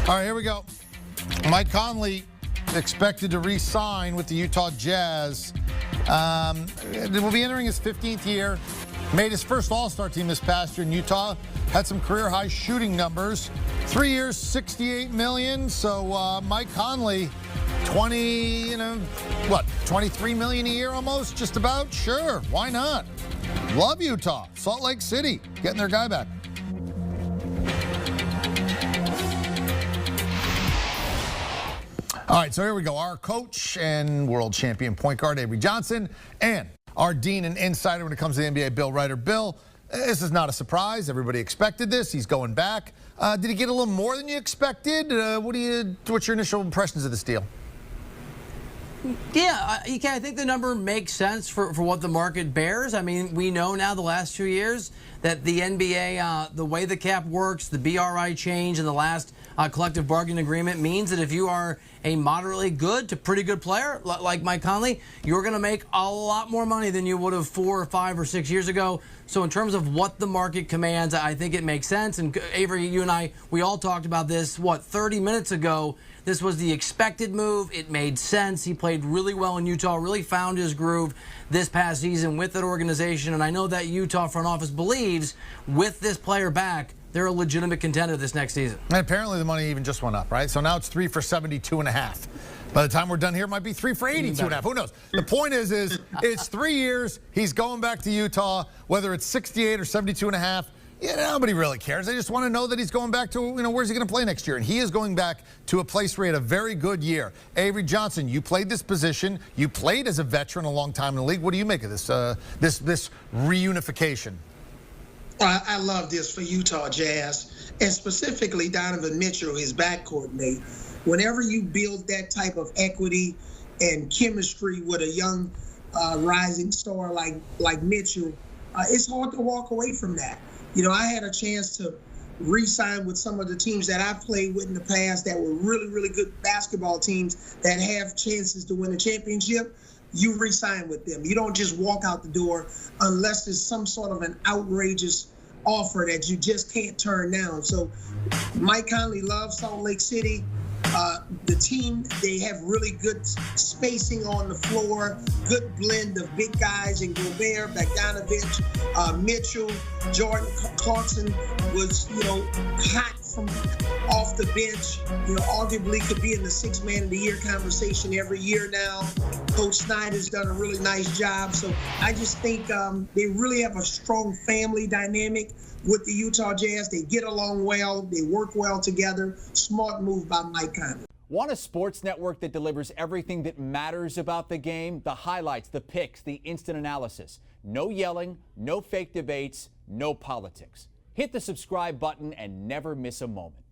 All right, here we go. Mike Conley expected to re-sign with the Utah Jazz. Will be entering his 15th year. Made his first All-Star team this past year in Utah. Had some career-high shooting numbers. 3 years, $68 million. So Mike Conley, 23 million a year almost, just about. Sure, why not? Love Utah. Salt Lake City, getting their guy back. All right, so here we go. Our coach and world champion point guard, Avery Johnson, and our dean and insider when it comes to the NBA, Bill Ryder. Bill, this is not a surprise. Everybody expected this. He's going back. Did he get a little more than you expected? What's your initial impressions of this deal? Yeah, I think the number makes sense for what the market bears. I mean, we know now the last 2 years that the NBA, the way the cap works, the BRI change in the last collective bargaining agreement means that if you are a moderately good to pretty good player like Mike Conley, you're going to make a lot more money than you would have 4 or 5 or 6 years ago. So in terms of what the market commands, I think it makes sense. And Avery, you and I, we all talked about this, 30 minutes ago. This was the expected move. It made sense. He played really well in Utah, really found his groove this past season with that organization. And I know that Utah front office believes with this player back, they're a legitimate contender this next season. And apparently the money even just went up, right? So now it's 3 for 72.5. By the time we're done here, it might be 3 for 82.5. Who knows? The point is it's 3 years. He's going back to Utah, whether it's 68 or 72.5. Yeah, nobody really cares. They just want to know that he's going back to, where's he going to play next year? And he is going back to a place where he had a very good year. Avery Johnson, you played this position. You played as a veteran a long time in the league. What do you make of this this reunification? I love this for Utah Jazz, and specifically Donovan Mitchell, his backcourt mate. Whenever you build that type of equity and chemistry with a young rising star like Mitchell, it's hard to walk away from that. I had a chance to re-sign with some of the teams that I've played with in the past that were really, really good basketball teams that have chances to win a championship. You re-sign with them. You don't just walk out the door unless there's some sort of an outrageous offer that you just can't turn down. So Mike Conley loves Salt Lake City. The team, they have really good spacing on the floor, good blend of big guys in Gobert, Bogdanovic, Mitchell, Jordan Clarkson was, hot from off the bench. Arguably could be in the 6th Man of the Year conversation every year now. Coach Snyder's done a really nice job. So I just think they really have a strong family dynamic with the Utah Jazz. They get along well. They work well together. Smart move by Mike Conley. Want a sports network that delivers everything that matters about the game? The highlights, the picks, the instant analysis. No yelling, no fake debates, no politics. Hit the subscribe button and never miss a moment.